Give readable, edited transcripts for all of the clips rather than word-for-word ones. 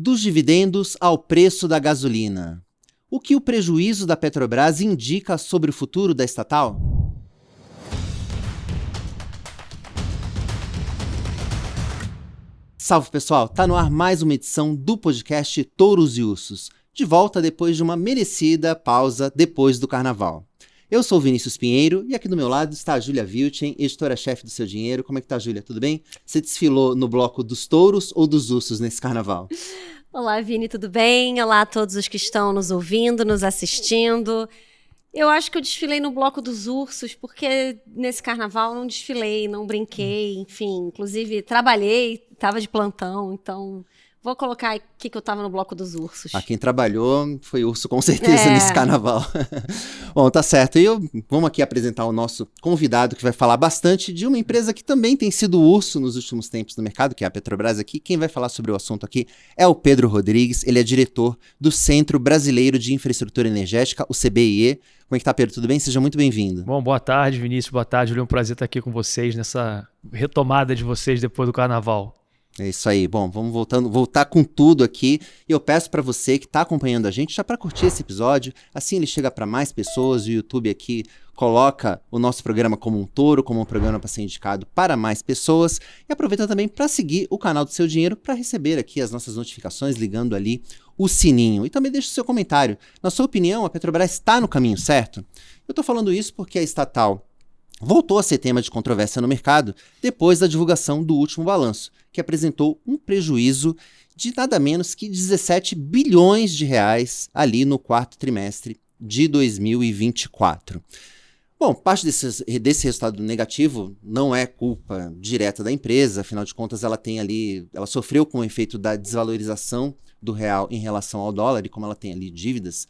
Dos dividendos ao preço da gasolina. O que o prejuízo da Petrobras indica sobre o futuro da estatal? Salve pessoal, tá no ar mais uma edição do podcast Touros e Ursos, de volta depois de uma merecida pausa depois do carnaval. Eu sou o Vinícius Pinheiro e aqui do meu lado está a Júlia Vilchen, editora-chefe do Seu Dinheiro. Como é que tá, Júlia? Tudo bem? Você desfilou no bloco dos touros ou dos ursos nesse carnaval? Olá, Vini, tudo bem? Olá a todos os que estão nos ouvindo, nos assistindo. Eu acho que eu desfilei no bloco dos ursos, porque nesse carnaval não desfilei, não brinquei, enfim. Inclusive, trabalhei, estava de plantão, então vou colocar aqui que eu estava no bloco dos ursos. Quem trabalhou foi urso com certeza nesse carnaval. Bom, tá certo. E vamos aqui apresentar o nosso convidado que vai falar bastante de uma empresa que também tem sido urso nos últimos tempos no mercado, que é a Petrobras aqui. Quem vai falar sobre o assunto aqui é o Pedro Rodrigues. Ele é diretor do Centro Brasileiro de Infraestrutura Energética, o CBIE. Como é que tá, Pedro? Tudo bem? Seja muito bem-vindo. Bom, boa tarde, Vinícius. Boa tarde, Júlio. É um prazer estar aqui com vocês nessa retomada de vocês depois do carnaval. É isso aí. Bom, vamos voltar com tudo aqui. E eu peço para você que está acompanhando a gente já para curtir esse episódio. Assim ele chega para mais pessoas. O YouTube aqui coloca o nosso programa como um touro, como um programa para ser indicado para mais pessoas. E aproveita também para seguir o canal do Seu Dinheiro para receber aqui as nossas notificações, ligando ali o sininho. E também deixa o seu comentário. Na sua opinião, a Petrobras está no caminho certo? Eu estou falando isso porque a estatal voltou a ser tema de controvérsia no mercado depois da divulgação do último balanço, que apresentou um prejuízo de nada menos que 17 bilhões de reais ali no quarto trimestre de 2024. Bom, parte desse resultado negativo não é culpa direta da empresa, afinal de contas ela sofreu com o efeito da desvalorização do real em relação ao dólar, e como ela tem ali dívidas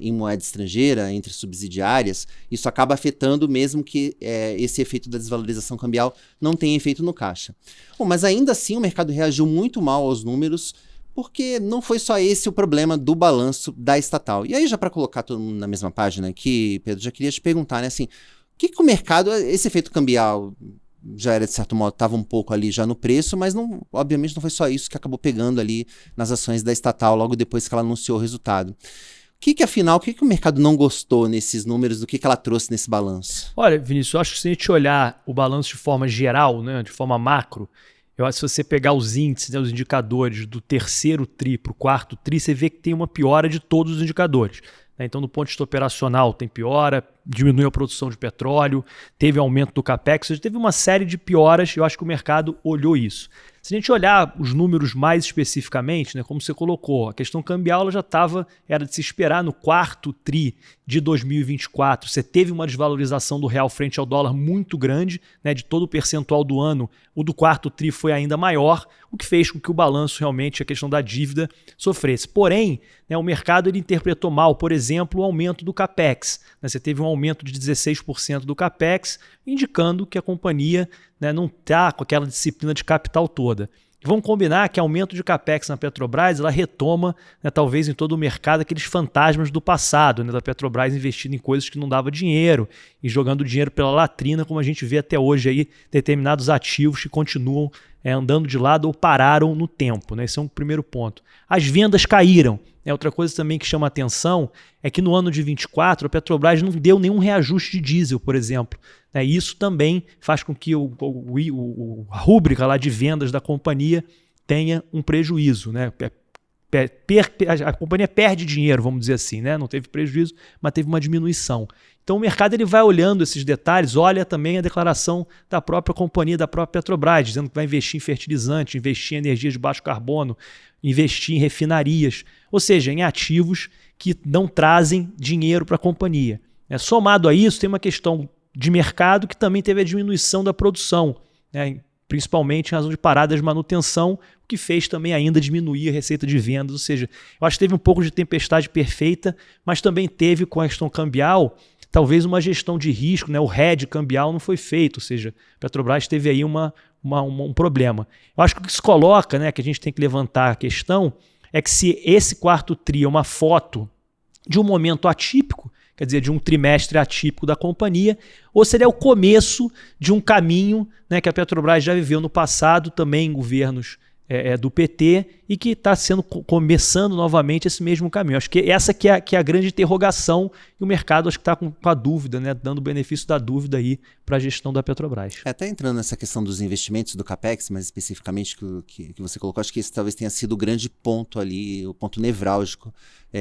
em moeda estrangeira, entre subsidiárias, isso acaba afetando mesmo que esse efeito da desvalorização cambial não tenha efeito no caixa. Bom, mas ainda assim o mercado reagiu muito mal aos números, porque não foi só esse o problema do balanço da estatal. E aí, já para colocar todo mundo na mesma página aqui, Pedro, já queria te perguntar, né, assim, o que o mercado, esse efeito cambial já era, de certo modo, estava um pouco ali já no preço, mas obviamente não foi só isso que acabou pegando ali nas ações da estatal logo depois que ela anunciou o resultado. Afinal, o que o mercado não gostou nesses números, do que ela trouxe nesse balanço? Olha, Vinícius, eu acho que se a gente olhar o balanço de forma geral, né, de forma macro, eu acho que se você pegar os índices, né, os indicadores do terceiro tri para o quarto tri, você vê que tem uma piora de todos os indicadores. Então, do ponto de vista operacional, tem piora, diminuiu a produção de petróleo, teve aumento do capex, ou seja, teve uma série de pioras, e eu acho que o mercado olhou isso. Se a gente olhar os números mais especificamente, né, como você colocou, a questão cambial ela já era de se esperar no quarto tri de 2024. Você teve uma desvalorização do real frente ao dólar muito grande, né, de todo o percentual do ano, o do quarto tri foi ainda maior, o que fez com que o balanço realmente, a questão da dívida, sofresse. Porém, né, o mercado ele interpretou mal, por exemplo, o aumento do capex. Né, você teve um aumento de 16% do capex, indicando que a companhia, né, não está com aquela disciplina de capital toda. E vamos combinar que aumento de capex na Petrobras, ela retoma, né, talvez em todo o mercado, aqueles fantasmas do passado, né, da Petrobras investindo em coisas que não dava dinheiro e jogando dinheiro pela latrina, como a gente vê até hoje aí, determinados ativos que continuam andando de lado ou pararam no tempo. Né? Esse é um primeiro ponto. As vendas caíram. Outra coisa também que chama atenção é que no ano de 2024 a Petrobras não deu nenhum reajuste de diesel, por exemplo. Isso também faz com que a rúbrica lá de vendas da companhia tenha um prejuízo. Né? A companhia perde dinheiro, vamos dizer assim, né? Não teve prejuízo, mas teve uma diminuição. Então o mercado ele vai olhando esses detalhes, olha também a declaração da própria companhia, da própria Petrobras, dizendo que vai investir em fertilizante, investir em energias de baixo carbono, investir em refinarias, ou seja, em ativos que não trazem dinheiro para a companhia. Somado a isso, tem uma questão de mercado que também teve a diminuição da produção, né? Principalmente em razão de paradas de manutenção, o que fez também ainda diminuir a receita de vendas. Ou seja, eu acho que teve um pouco de tempestade perfeita, mas também teve, com a questão cambial, talvez uma gestão de risco, né? O hedge cambial não foi feito, ou seja, a Petrobras teve aí um problema. Eu acho que o que se coloca, né, que a gente tem que levantar a questão, é que se esse quarto tri é uma foto de um momento atípico, quer dizer, de um trimestre atípico da companhia, ou seria o começo de um caminho, né, que a Petrobras já viveu no passado, também em governos do PT e que está começando novamente esse mesmo caminho. Acho que essa que é a grande interrogação e o mercado acho que está com a dúvida, né, dando o benefício da dúvida aí para a gestão da Petrobras. Até entrando nessa questão dos investimentos do CAPEX, mas especificamente que você colocou, acho que esse talvez tenha sido o grande ponto ali, o ponto nevrálgico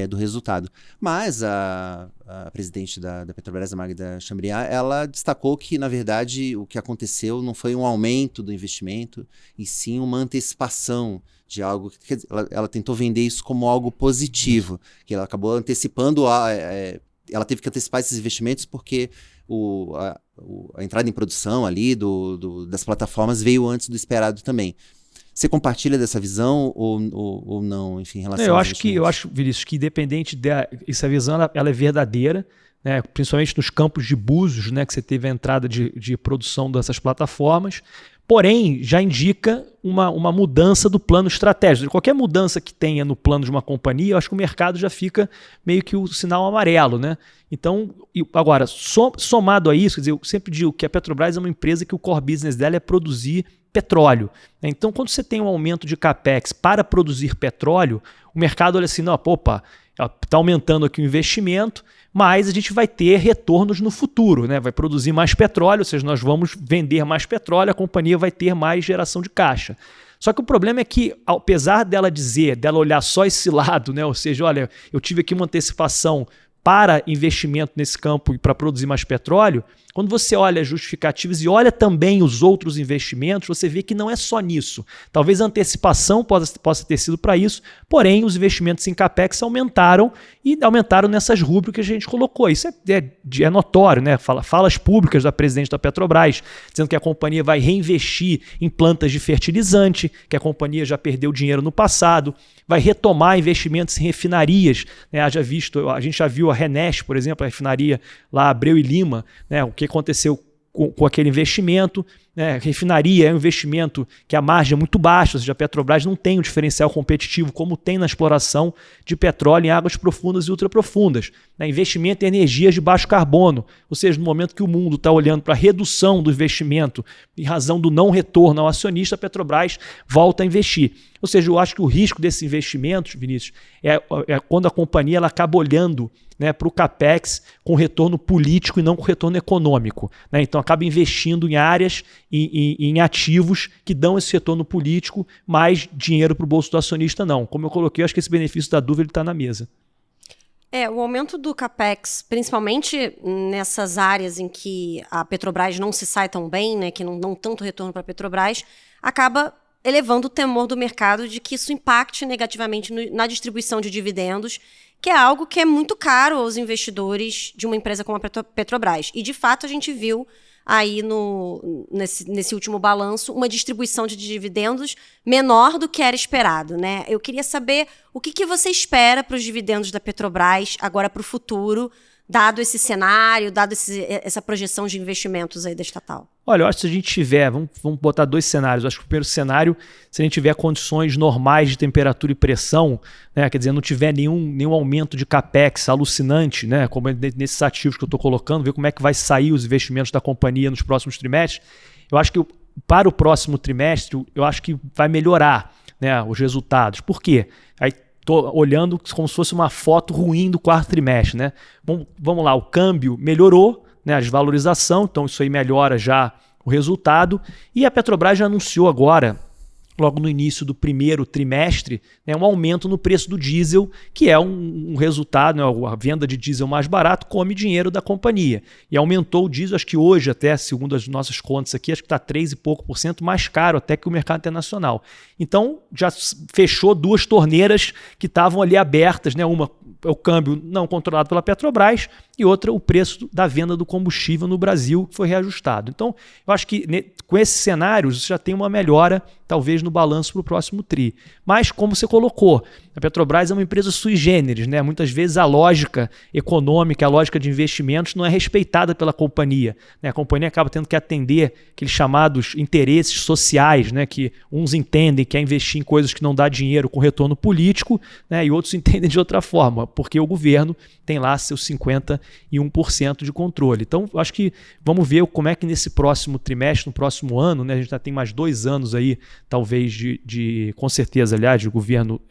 do resultado. Mas a presidente da Petrobras, a Magda Chambriard, ela destacou que, na verdade, o que aconteceu não foi um aumento do investimento, e sim uma antecipação de algo. Quer dizer, ela tentou vender isso como algo positivo, que ela acabou antecipando, ela teve que antecipar esses investimentos porque a entrada em produção ali das plataformas veio antes do esperado também. Você compartilha dessa visão ou não, enfim, em relação eu acho, Vinícius, que independente essa visão, ela é verdadeira, né, principalmente nos campos de Búzios, né, que você teve a entrada de produção dessas plataformas, porém já indica uma mudança do plano estratégico. Qualquer mudança que tenha no plano de uma companhia, eu acho que o mercado já fica meio que o sinal amarelo, né? Então, agora, somado a isso, quer dizer, eu sempre digo que a Petrobras é uma empresa que o core business dela é produzir petróleo. Então, quando você tem um aumento de CAPEX para produzir petróleo, o mercado olha assim, não, opa, está aumentando aqui o investimento, mas a gente vai ter retornos no futuro, né? Vai produzir mais petróleo, ou seja, nós vamos vender mais petróleo, a companhia vai ter mais geração de caixa. Só que o problema é que, apesar dela olhar só esse lado, né? Ou seja, olha, eu tive aqui uma antecipação para investimento nesse campo e para produzir mais petróleo, quando você olha as justificativas e olha também os outros investimentos, você vê que não é só nisso. Talvez a antecipação possa ter sido para isso, porém os investimentos em CAPEX aumentaram e aumentaram nessas rúbricas que a gente colocou. Isso é notório, né? Falas públicas da presidente da Petrobras, dizendo que a companhia vai reinvestir em plantas de fertilizante, que a companhia já perdeu dinheiro no passado, vai retomar investimentos em refinarias, né? A gente já viu a Renest, por exemplo, a refinaria lá Abreu e Lima, né? O que aconteceu com aquele investimento, né? Refinaria é um investimento que a margem é muito baixa, ou seja, a Petrobras não tem um diferencial competitivo como tem na exploração de petróleo em águas profundas e ultraprofundas. Né? Investimento em energias de baixo carbono, ou seja, no momento que o mundo está olhando para a redução do investimento em razão do não retorno ao acionista, a Petrobras volta a investir. Ou seja, eu acho que o risco desses investimentos, Vinícius, é quando a companhia ela acaba olhando, né, para o CAPEX com retorno político e não com retorno econômico. Né? Então acaba investindo em áreas, em ativos que dão esse retorno político, mais dinheiro para o bolso do acionista não. Como eu coloquei, eu acho que esse benefício da dúvida está na mesa. O aumento do CAPEX, principalmente nessas áreas em que a Petrobras não se sai tão bem, né, que não dão tanto retorno para a Petrobras, acaba elevando o temor do mercado de que isso impacte negativamente na distribuição de dividendos, que é algo que é muito caro aos investidores de uma empresa como a Petrobras. E, de fato, a gente viu aí nesse último balanço uma distribuição de dividendos menor do que era esperado, né? Eu queria saber o que você espera para os dividendos da Petrobras agora para o futuro, dado esse cenário, dado essa projeção de investimentos aí da estatal. Olha, eu acho que se a gente tiver, vamos botar dois cenários. Eu acho que o primeiro cenário, se a gente tiver condições normais de temperatura e pressão, né, quer dizer, não tiver nenhum aumento de CAPEX alucinante, né, como nesses ativos que eu estou colocando, ver como é que vai sair os investimentos da companhia nos próximos trimestres, eu acho que para o próximo trimestre, eu acho que vai melhorar, né, os resultados. Por quê? Aí estou olhando como se fosse uma foto ruim do quarto trimestre. Né? Vamos lá, o câmbio melhorou, né, a desvalorização, então isso aí melhora já o resultado. E a Petrobras já anunciou agora, logo no início do primeiro trimestre, né, um aumento no preço do diesel, que é um resultado, né, a venda de diesel mais barato come dinheiro da companhia. E aumentou o diesel, acho que hoje até, segundo as nossas contas aqui, acho que está 3 e pouco por cento mais caro até que o mercado internacional. Então já fechou duas torneiras que estavam ali abertas, né, uma é o câmbio não controlado pela Petrobras e outra o preço da venda do combustível no Brasil, que foi reajustado. Então, eu acho que com esses cenários você já tem uma melhora, talvez, no balanço para o próximo TRI. Mas, como você colocou, a Petrobras é uma empresa sui generis, né? Muitas vezes a lógica econômica, a lógica de investimentos não é respeitada pela companhia. Né? A companhia acaba tendo que atender aqueles chamados interesses sociais, né? Que uns entendem que é investir em coisas que não dá dinheiro com retorno político, né? E outros entendem de outra forma, porque o governo tem lá seus 50 e 1% de controle. Então, eu acho que vamos ver como é que nesse próximo trimestre, no próximo ano, né, a gente já tem mais 2 anos aí, talvez, com certeza, aliás, de governo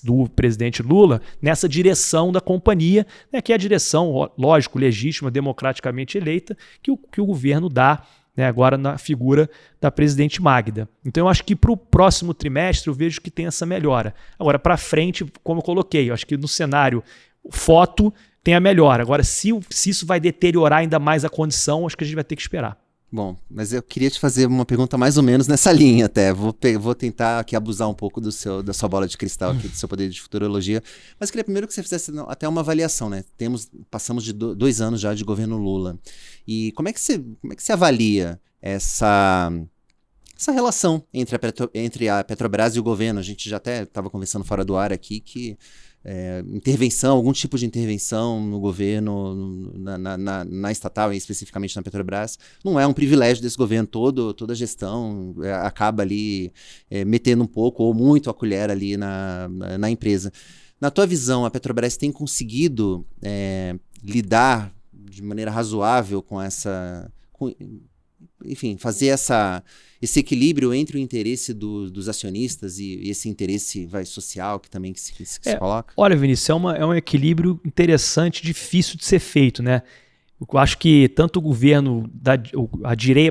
do presidente Lula, nessa direção da companhia, né, que é a direção, lógico, legítima, democraticamente eleita, que o governo dá, né, agora na figura da presidente Magda. Então eu acho que para o próximo trimestre eu vejo que tem essa melhora. Agora, para frente, como eu coloquei, eu acho que no cenário foto tem a melhora. Agora, se isso vai deteriorar ainda mais a condição, acho que a gente vai ter que esperar. Bom, mas eu queria te fazer uma pergunta mais ou menos nessa linha até. Vou tentar aqui abusar um pouco da sua bola de cristal, aqui, do seu poder de futurologia. Mas queria primeiro que você fizesse até uma avaliação, né? Passamos de 2 anos já de governo Lula. E como é que você avalia essa relação entre a Petrobras e o governo? A gente já até estava conversando fora do ar aqui que algum tipo de intervenção no governo, na estatal e especificamente na Petrobras, não é um privilégio desse governo todo. Toda a gestão acaba ali metendo um pouco ou muito a colher ali na empresa. Na tua visão, a Petrobras tem conseguido lidar de maneira razoável com enfim, fazer esse equilíbrio entre o interesse dos acionistas e esse interesse social que também se coloca? Olha, Vinícius, é um equilíbrio interessante, difícil de ser feito, né? Eu acho que tanto o governo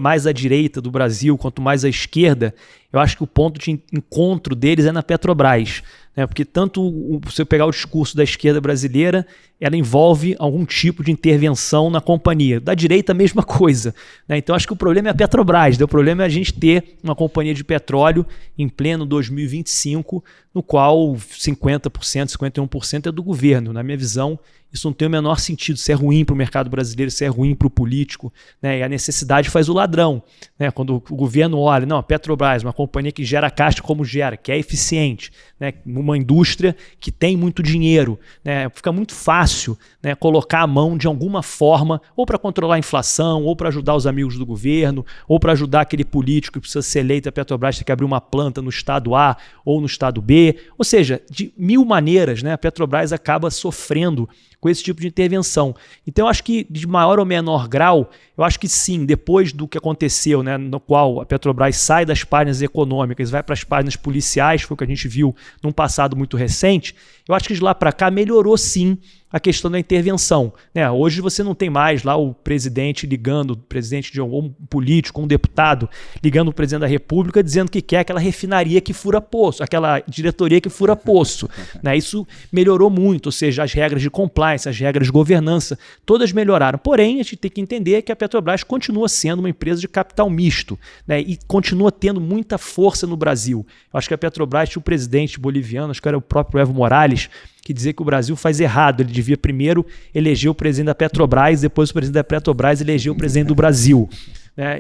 mais à direita do Brasil quanto mais à esquerda, eu acho que o ponto de encontro deles é na Petrobras, né? Porque tanto se você pegar o discurso da esquerda brasileira, ela envolve algum tipo de intervenção na companhia. Da direita, a mesma coisa, né? Então acho que o problema é a Petrobras, né? O problema é a gente ter uma companhia de petróleo em pleno 2025, no qual 50%, 51% é do governo. Na minha visão, isso não tem o menor sentido. Isso é ruim para o mercado brasileiro, isso é ruim para o político, né? E a necessidade faz o ladrão, né? Quando o governo olha, não, a Petrobras, uma companhia que gera caixa como gera, que é eficiente, né? Uma indústria que tem muito dinheiro, né? Fica muito fácil, né, colocar a mão de alguma forma, ou para controlar a inflação, ou para ajudar os amigos do governo, ou para ajudar aquele político que precisa ser eleito, a Petrobras tem que abrir uma planta no estado A ou no estado B. Ou seja, de 1000 maneiras, né, a Petrobras acaba sofrendo com esse tipo de intervenção. Então eu acho que de maior ou menor grau, eu acho que sim, depois do que aconteceu, né, no qual a Petrobras sai das páginas econômicas, vai para as páginas policiais, foi o que a gente viu num passado muito recente, eu acho que de lá para cá melhorou sim a questão da intervenção, né? Hoje você não tem mais lá o presidente ligando, o presidente de um político, um deputado, ligando o presidente da República dizendo que quer aquela refinaria que fura poço, aquela diretoria que fura poço, né? Isso melhorou muito, ou seja, as regras de compliance, as regras de governança, todas melhoraram. Porém, a gente tem que entender que a Petrobras continua sendo uma empresa de capital misto, né? E continua tendo muita força no Brasil. Eu acho que a Petrobras tinha o presidente boliviano, acho que era o próprio Evo Morales, que dizia que o Brasil faz errado. Ele devia primeiro eleger o presidente da Petrobras, depois o presidente da Petrobras eleger o presidente do Brasil.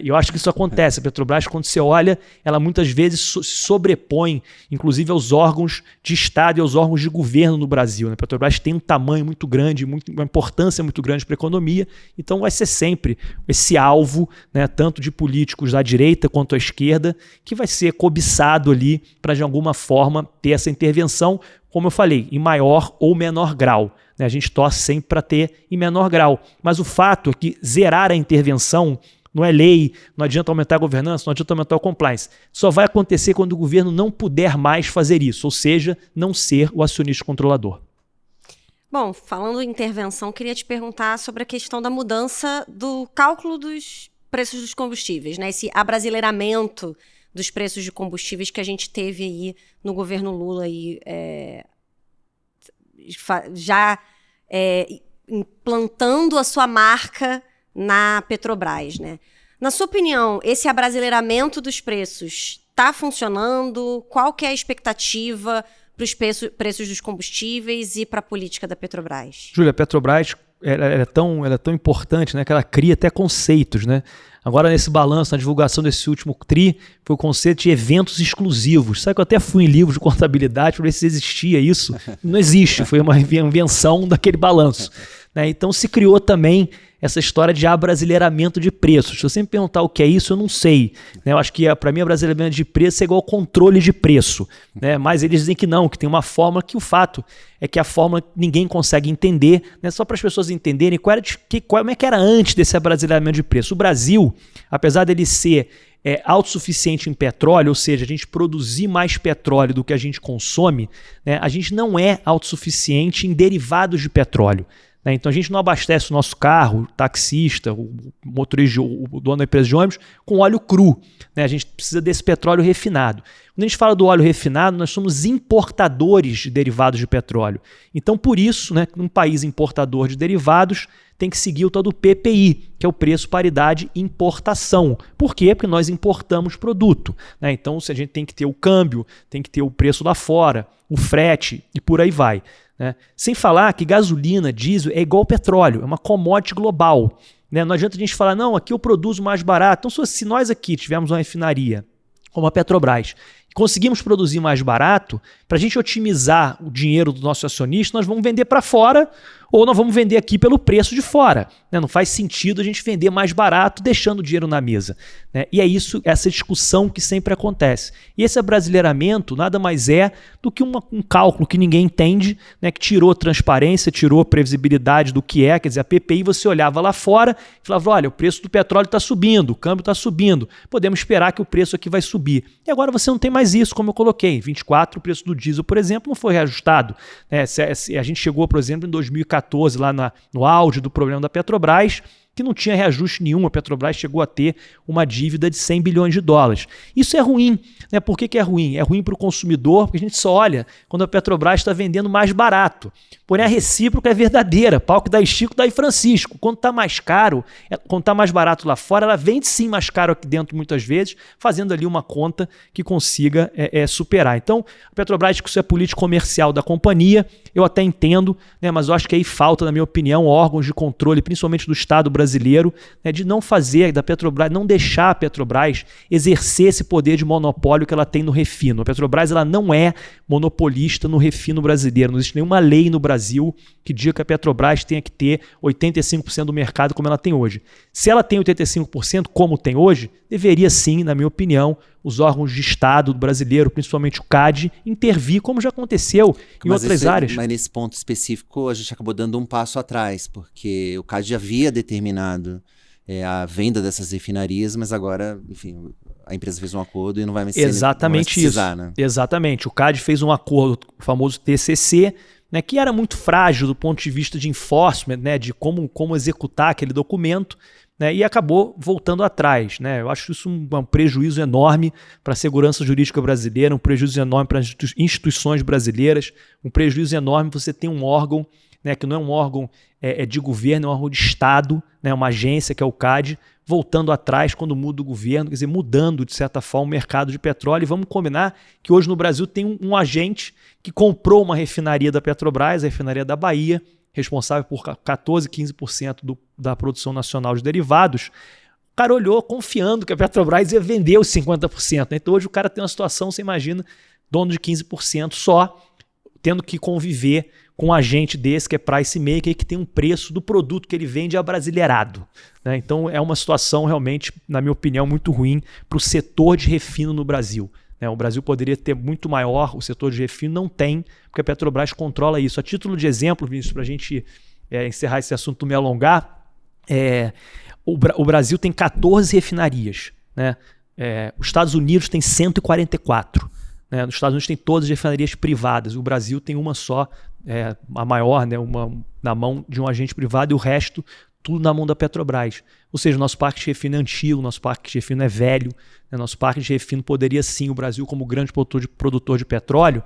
E eu acho que isso acontece. A Petrobras, quando você olha, ela muitas vezes se sobrepõe, inclusive aos órgãos de Estado e aos órgãos de governo no Brasil. A Petrobras tem um tamanho muito grande, uma importância muito grande para a economia, então vai ser sempre esse alvo, né, tanto de políticos da direita quanto à esquerda, que vai ser cobiçado ali para, de alguma forma, ter essa intervenção, como eu falei, em maior ou menor grau. A gente torce sempre para ter em menor grau. Mas o fato é que zerar a intervenção não é lei, não adianta aumentar a governança, não adianta aumentar o compliance. Só vai acontecer quando o governo não puder mais fazer isso, ou seja, não ser o acionista controlador. Bom, falando em intervenção, queria te perguntar sobre a questão da mudança do cálculo dos preços dos combustíveis, né? Esse abrasileiramento dos preços de combustíveis que a gente teve aí no governo Lula e implantando a sua marca na Petrobras, né? Na sua opinião, esse abrasileiramento dos preços está funcionando? Qual que é a expectativa para os preços dos combustíveis e para a política da Petrobras? Júlia, a Petrobras ela é tão importante, né, que ela cria até conceitos, né? Agora, nesse balanço, na divulgação desse último TRI, foi o conceito de eventos exclusivos. Sabe que eu até fui em livros de contabilidade para ver se existia isso. Não existe, foi uma invenção daquele balanço, né? Então, se criou também essa história de abrasileiramento de preços. Se você me perguntar o que é isso, eu não sei. Né? Eu acho que para mim abrasileiramento de preço é igual controle de preço. Né? Mas eles dizem que não, que tem uma fórmula que o fato é que a fórmula ninguém consegue entender, né? Só para as pessoas entenderem como é que era antes desse abrasileiramento de preço. O Brasil, apesar dele ser autossuficiente em petróleo, ou seja, a gente produzir mais petróleo do que a gente consome, né? A gente não é autossuficiente em derivados de petróleo. Né? Então a gente não abastece o nosso carro, o taxista, o motorista, o dono da empresa de ônibus, com óleo cru. Né? A gente precisa desse petróleo refinado. Quando a gente fala do óleo refinado, nós somos importadores de derivados de petróleo. Então, por isso, né, um país importador de derivados tem que seguir o tal do PPI, que é o preço paridade importação. Por quê? Porque nós importamos produto. Né? Então, se a gente tem que ter o câmbio, tem que ter o preço lá fora, o frete e por aí vai. Né? Sem falar que gasolina, diesel é igual petróleo, é uma commodity global. Né? Não adianta a gente falar, não, aqui eu produzo mais barato. Então, se nós aqui tivermos uma refinaria como a Petrobras, conseguimos produzir mais barato, para a gente otimizar o dinheiro do nosso acionista, nós vamos vender para fora ou nós vamos vender aqui pelo preço de fora. Né? Não faz sentido a gente vender mais barato deixando o dinheiro na mesa. Né? E é isso, essa discussão que sempre acontece. E esse abrasileiramento nada mais é do que um cálculo que ninguém entende, né? Que tirou transparência, tirou previsibilidade do que é. Quer dizer, a PPI você olhava lá fora e falava, olha, o preço do petróleo está subindo, o câmbio está subindo, podemos esperar que o preço aqui vai subir. E agora você não tem mais isso, como eu coloquei. Em 24, o preço do diesel, por exemplo, não foi reajustado. Né? A gente chegou, por exemplo, em 2014, lá no auge do problema da Petrobras, que não tinha reajuste nenhum. A Petrobras chegou a ter uma dívida de 100 bilhões de dólares. Isso é ruim. Né? Por que é ruim? É ruim para o consumidor, porque a gente só olha quando a Petrobras está vendendo mais barato. Porém, a recíproca é verdadeira. Pau que dá Chico, dá Francisco. Quando está mais caro, quando está mais barato lá fora, ela vende sim mais caro aqui dentro muitas vezes, fazendo ali uma conta que consiga superar. Então, a Petrobras, que isso é política comercial da companhia, eu até entendo, né? Mas eu acho que aí falta, na minha opinião, órgãos de controle, principalmente do Estado brasileiro, né? De não fazer da Petrobras, não deixar a Petrobras exercer esse poder de monopólio que ela tem no refino. A Petrobras ela não é monopolista no refino brasileiro. Não existe nenhuma lei no Brasil que diga que a Petrobras tenha que ter 85% do mercado como ela tem hoje. Se ela tem 85%, como tem hoje, deveria sim, na minha opinião, os órgãos de Estado brasileiro, principalmente o CAD, intervir, como já aconteceu em outras áreas. Mas nesse ponto específico, a gente acabou dando um passo atrás, porque o CAD já havia determinado a venda dessas refinarias, mas agora, enfim, a empresa fez um acordo e não vai mais precisar, né? Exatamente. O CAD fez um acordo, o famoso TCC, né, que era muito frágil do ponto de vista de enforcement, né, de como executar aquele documento, né, e acabou voltando atrás. Né? Eu acho isso um prejuízo enorme para a segurança jurídica brasileira, um prejuízo enorme para as instituições brasileiras, um prejuízo enorme você ter um órgão, né, que não é um órgão de governo, é um órgão de Estado, né, uma agência que é o CAD, voltando atrás quando muda o governo, quer dizer, mudando, de certa forma, o mercado de petróleo. E vamos combinar que hoje no Brasil tem um agente que comprou uma refinaria da Petrobras, a refinaria da Bahia, responsável por 14%, 15% da produção nacional de derivados. O cara olhou confiando que a Petrobras ia vender os 50%. Né? Então hoje o cara tem uma situação, você imagina, dono de 15% só, tendo que conviver com um agente desse, que é price maker, que tem um preço do produto que ele vende abrasileirado. Né? Então é uma situação realmente, na minha opinião, muito ruim para o setor de refino no Brasil. Né? O Brasil poderia ter muito maior, o setor de refino não tem, porque a Petrobras controla isso. A título de exemplo, Vinícius, para a gente encerrar esse assunto, me alongar, o Brasil tem 14 refinarias. Né? Os Estados Unidos tem 144. Né? Nos Estados Unidos tem todas as refinarias privadas. O Brasil tem uma só, a maior, né? Uma na mão de um agente privado, e o resto tudo na mão da Petrobras. Ou seja, o nosso parque de refino é antigo, o nosso parque de refino é velho. Né? Nosso parque de refino poderia sim, o Brasil como grande produtor de petróleo,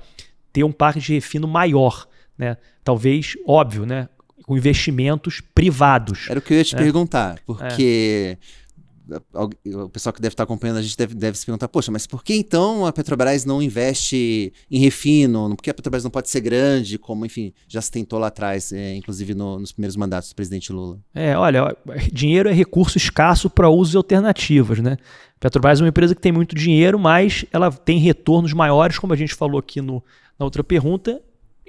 ter um parque de refino maior. Né? Talvez, óbvio, né? Com investimentos privados. Era o que eu ia te perguntar, porque o pessoal que deve estar acompanhando a gente deve se perguntar, poxa, mas por que então a Petrobras não investe em refino? Por que a Petrobras não pode ser grande, como, enfim, já se tentou lá atrás, inclusive nos primeiros mandatos do presidente Lula? Olha, dinheiro é recurso escasso para usos alternativos, né? A Petrobras é uma empresa que tem muito dinheiro, mas ela tem retornos maiores, como a gente falou aqui na outra pergunta,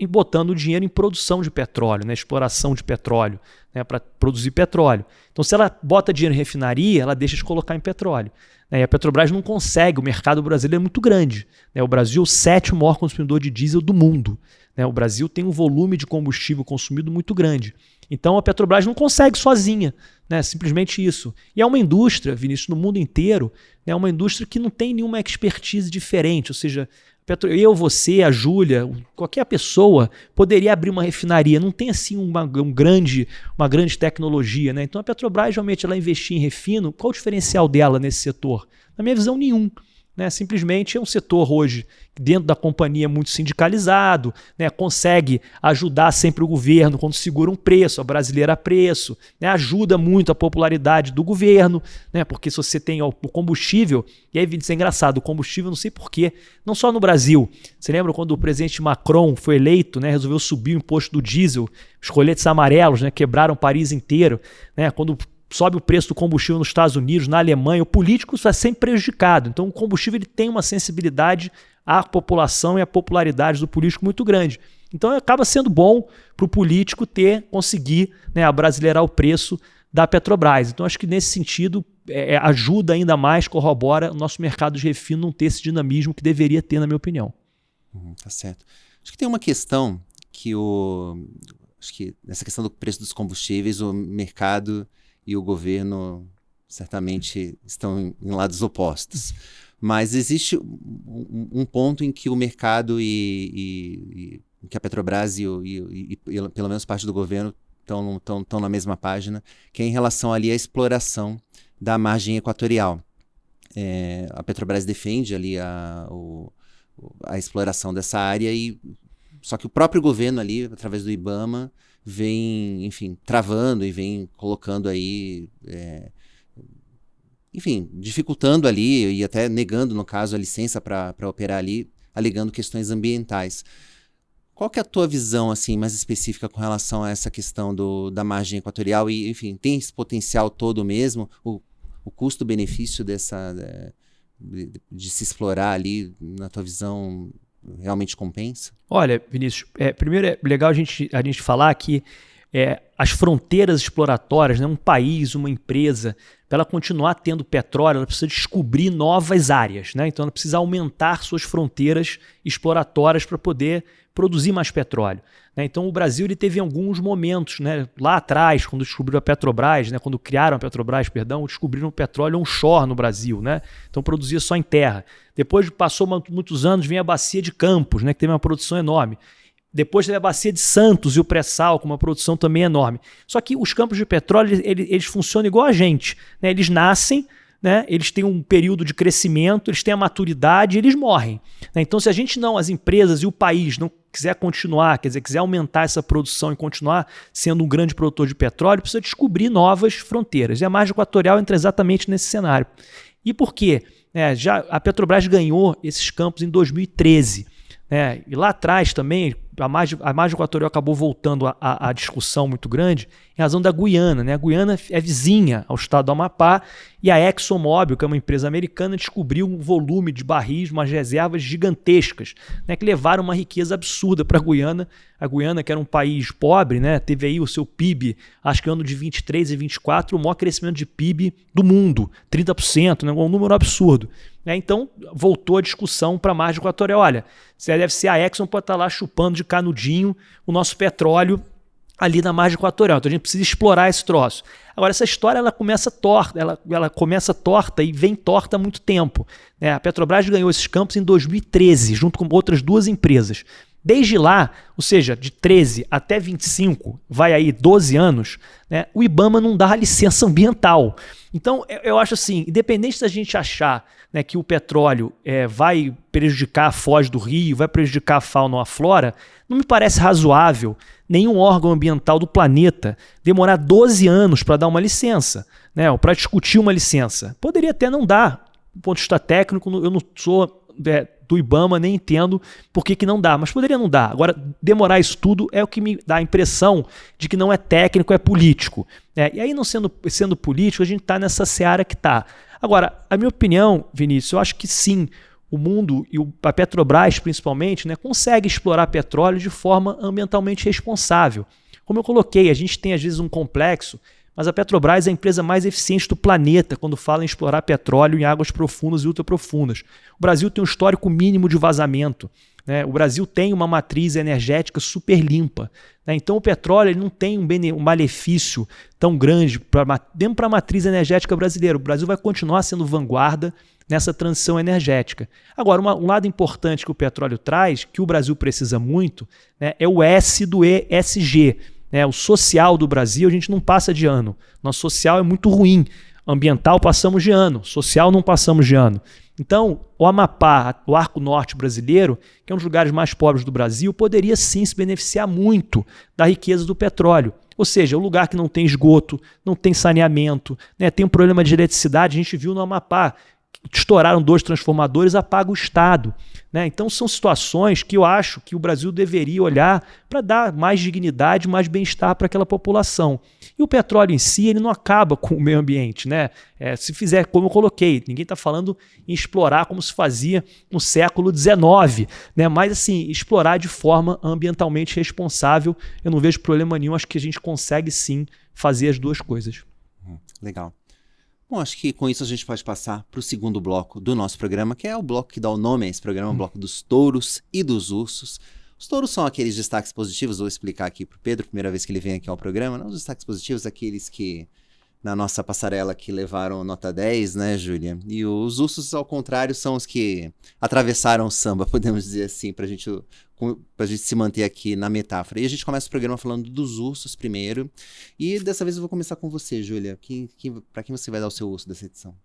botando o dinheiro em produção de petróleo, né, exploração de petróleo, né, para produzir petróleo. Então, se ela bota dinheiro em refinaria, ela deixa de colocar em petróleo. Né, e a Petrobras não consegue, o mercado brasileiro é muito grande. Né, o Brasil é o 7º maior consumidor de diesel do mundo. Né, o Brasil tem um volume de combustível consumido muito grande. Então, a Petrobras não consegue sozinha, né, simplesmente isso. E é uma indústria, Vinícius, no mundo inteiro, é uma indústria que não tem nenhuma expertise diferente, ou seja, eu, você, a Júlia, qualquer pessoa poderia abrir uma refinaria. Não tem assim uma grande tecnologia, né? Então a Petrobras realmente ela investir em refino. Qual o diferencial dela nesse setor? Na minha visão, nenhum. Né? Simplesmente é um setor hoje dentro da companhia muito sindicalizado, né? Consegue ajudar sempre o governo quando segura um preço, a brasileira a preço, né? Ajuda muito a popularidade do governo, né? Porque se você tem o combustível, e aí Vinícius, é engraçado, o combustível não sei porquê, não só no Brasil. Você lembra quando o presidente Macron foi eleito, né? Resolveu subir o imposto do diesel, os coletes amarelos, né? Quebraram Paris inteiro, né? Quando sobe o preço do combustível nos Estados Unidos, na Alemanha, o político está sempre prejudicado. Então o combustível ele tem uma sensibilidade à população e à popularidade do político muito grande. Então acaba sendo bom para o político conseguir, né, abrasileirar o preço da Petrobras. Então acho que nesse sentido ajuda ainda mais, corrobora o nosso mercado de refino não ter esse dinamismo que deveria ter, na minha opinião. Tá certo. Acho que tem uma questão que acho que nessa questão do preço dos combustíveis, o mercado e o governo certamente estão em lados opostos. Mas existe um ponto em que o mercado e que a Petrobras e pelo menos parte do governo estão na mesma página, que é em relação ali à exploração da margem equatorial. A Petrobras defende ali a exploração dessa área, só que o próprio governo ali, através do IBAMA, vem, enfim, travando e vem colocando aí, enfim, dificultando ali e até negando, no caso, a licença para operar ali, alegando questões ambientais. Qual que é a tua visão, assim, mais específica com relação a essa questão da margem equatorial? E, enfim, tem esse potencial todo mesmo? O custo-benefício de se explorar ali, na tua visão, realmente compensa? Olha, Vinícius, primeiro é legal a gente falar que as fronteiras exploratórias, né, um país, uma empresa, para ela continuar tendo petróleo, ela precisa descobrir novas áreas, né? Então ela precisa aumentar suas fronteiras exploratórias para poder produzir mais petróleo, né? Então o Brasil ele teve alguns momentos, né, lá atrás, quando descobriram a Petrobras, né, quando criaram a Petrobras, descobriram o petróleo onshore no Brasil, né? Então produzia só em terra. Depois passou muitos anos, vem a bacia de Campos, né, que teve uma produção enorme. Depois teve a bacia de Santos e o pré-sal, com uma produção também enorme. Só que os campos de petróleo, eles funcionam igual a gente, né? Eles nascem, né? Eles têm um período de crescimento, eles têm a maturidade e eles morrem, né? Então, se a gente as empresas e o país não quiser continuar, quer dizer, quiser aumentar essa produção e continuar sendo um grande produtor de petróleo, precisa descobrir novas fronteiras. E a margem equatorial entra exatamente nesse cenário. E por quê? Já a Petrobras ganhou esses campos em 2013. E lá atrás também, a margem equatorial acabou voltando à discussão muito grande em razão da Guiana, né? A Guiana é vizinha ao estado do Amapá e a ExxonMobil, que é uma empresa americana, descobriu um volume de barris, umas reservas gigantescas, né, que levaram uma riqueza absurda para a Guiana. A Guiana, que era um país pobre, né, teve aí o seu PIB, acho que ano de 23 e 24, o maior crescimento de PIB do mundo, 30%, né, um número absurdo. Então, voltou a discussão para a margem equatorial. Olha, deve ser a Exxon pode estar lá chupando de canudinho o nosso petróleo ali na margem equatorial. Então, a gente precisa explorar esse troço. Agora, essa história ela começa torta, ela começa torta e vem torta há muito tempo. A Petrobras ganhou esses campos em 2013, junto com outras duas empresas. Desde lá, ou seja, de 13 até 25, vai aí 12 anos, né, o IBAMA não dá licença ambiental. Então, eu acho assim, independente da gente achar, né, que o petróleo vai prejudicar a foz do rio, vai prejudicar a fauna ou a flora, não me parece razoável nenhum órgão ambiental do planeta demorar 12 anos para dar uma licença, né, ou para discutir uma licença. Poderia até não dar, do ponto de vista técnico, eu não sou do IBAMA, nem entendo por que não dá, mas poderia não dar. Agora, demorar isso tudo é o que me dá a impressão de que não é técnico, é político. E aí, não sendo político, a gente está nessa seara que está. Agora, a minha opinião, Vinícius, eu acho que sim, o mundo e a Petrobras, principalmente, né, consegue explorar petróleo de forma ambientalmente responsável. Como eu coloquei, a gente tem às vezes um complexo, mas a Petrobras é a empresa mais eficiente do planeta quando fala em explorar petróleo em águas profundas e ultraprofundas. O Brasil tem um histórico mínimo de vazamento, né? O Brasil tem uma matriz energética super limpa, né? Então o petróleo ele não tem um malefício tão grande mesmo para a matriz energética brasileira. O Brasil vai continuar sendo vanguarda nessa transição energética. Agora, um lado importante que o petróleo traz, que o Brasil precisa muito, né, é o S do ESG. O social do Brasil, a gente não passa de ano. Nosso social é muito ruim. Ambiental passamos de ano, social não passamos de ano. Então, o Amapá, o Arco Norte brasileiro, que é um dos lugares mais pobres do Brasil, poderia sim se beneficiar muito da riqueza do petróleo. Ou seja, é um lugar que não tem esgoto, não tem saneamento, né, tem um problema de eletricidade, a gente viu no Amapá. Estouraram 2 transformadores, apaga o Estado. Né? Então são situações que eu acho que o Brasil deveria olhar para dar mais dignidade, mais bem-estar para aquela população. E o petróleo em si, ele não acaba com o meio ambiente. Né? Se fizer, como eu coloquei, ninguém está falando em explorar como se fazia no século XIX, né? Mas assim, explorar de forma ambientalmente responsável, eu não vejo problema nenhum, acho que a gente consegue sim fazer as duas coisas. Legal. Bom, acho que com isso a gente pode passar para o segundo bloco do nosso programa, que é o bloco que dá o nome a esse programa, o bloco dos touros e dos ursos. Os touros são aqueles destaques positivos, vou explicar aqui para o Pedro, primeira vez que ele vem aqui ao programa, não os destaques positivos, aqueles que na nossa passarela que levaram nota 10, né, Júlia? E os ursos, ao contrário, são os que atravessaram o samba, podemos dizer assim, pra gente se manter aqui na metáfora. E a gente começa o programa falando dos ursos primeiro. E dessa vez eu vou começar com você, Júlia. Pra quem você vai dar o seu urso dessa edição?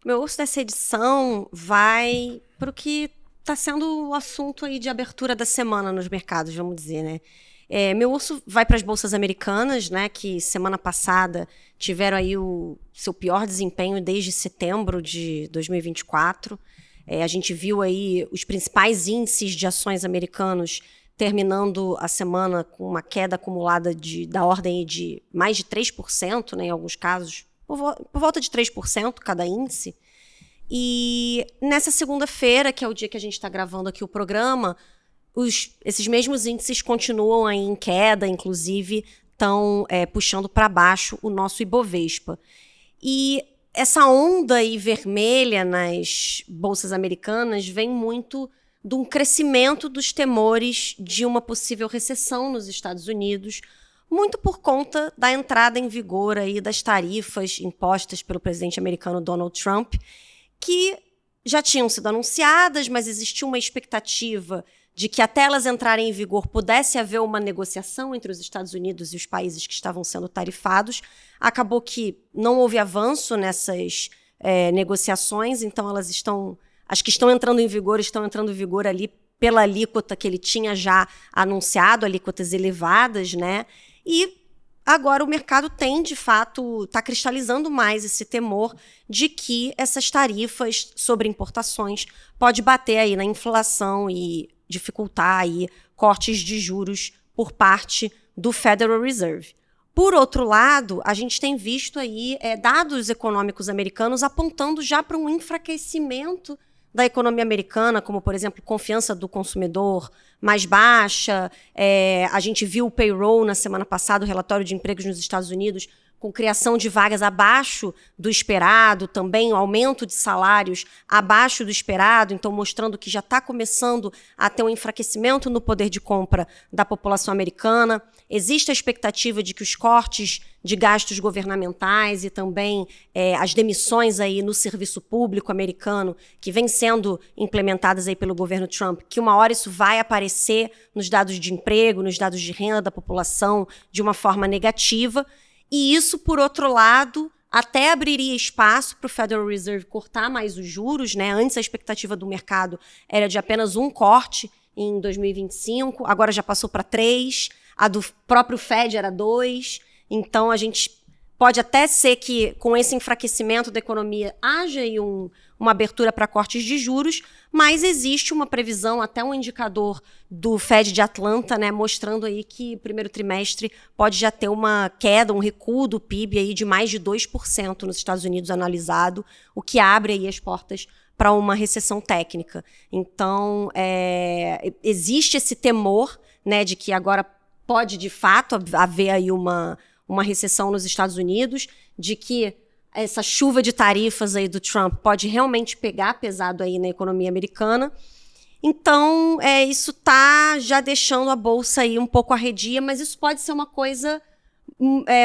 Meu urso dessa edição vai pro que tá sendo o assunto aí de abertura da semana nos mercados, vamos dizer, né? Meu urso vai para as bolsas americanas, né, que semana passada tiveram aí o seu pior desempenho desde setembro de 2024. A gente viu aí os principais índices de ações americanos terminando a semana com uma queda acumulada da ordem de mais de 3%, né, em alguns casos, por volta de 3% cada índice. E nessa segunda-feira, que é o dia que a gente está gravando aqui o programa, esses mesmos índices continuam aí em queda, inclusive estão puxando para baixo o nosso Ibovespa. E essa onda aí vermelha nas bolsas americanas vem muito de um crescimento dos temores de uma possível recessão nos Estados Unidos, muito por conta da entrada em vigor aí das tarifas impostas pelo presidente americano Donald Trump, que já tinham sido anunciadas, mas existia uma expectativa de que até elas entrarem em vigor pudesse haver uma negociação entre os Estados Unidos e os países que estavam sendo tarifados. Acabou que não houve avanço nessas negociações, então as que estão entrando em vigor ali pela alíquota que ele tinha já anunciado, alíquotas elevadas, né? E agora o mercado tem, de fato, está cristalizando mais esse temor de que essas tarifas sobre importações pode bater aí na inflação e dificultar aí cortes de juros por parte do Federal Reserve. Por outro lado, a gente tem visto aí dados econômicos americanos apontando já para um enfraquecimento da economia americana, como, por exemplo, confiança do consumidor mais baixa. A gente viu o payroll na semana passada, o relatório de empregos nos Estados Unidos, com criação de vagas abaixo do esperado, também o aumento de salários abaixo do esperado, então mostrando que já está começando a ter um enfraquecimento no poder de compra da população americana. Existe a expectativa de que os cortes de gastos governamentais e também as demissões aí no serviço público americano, que vem sendo implementadas aí pelo governo Trump, que uma hora isso vai aparecer nos dados de emprego, nos dados de renda da população de uma forma negativa. E isso, por outro lado, até abriria espaço para o Federal Reserve cortar mais os juros, né? Antes a expectativa do mercado era de apenas um corte em 2025, agora já passou para 3, a do próprio Fed era 2, então a gente pode até ser que com esse enfraquecimento da economia haja aí uma abertura para cortes de juros, mas existe uma previsão, até um indicador do Fed de Atlanta, né, mostrando aí que o primeiro trimestre pode já ter uma queda, um recuo do PIB aí de mais de 2% nos Estados Unidos analisado, o que abre aí as portas para uma recessão técnica. Então, existe esse temor, né, de que agora pode, de fato, haver aí uma recessão nos Estados Unidos, de que essa chuva de tarifas aí do Trump pode realmente pegar pesado aí na economia americana. Então, isso está já deixando a bolsa aí um pouco arredia, mas isso pode ser uma coisa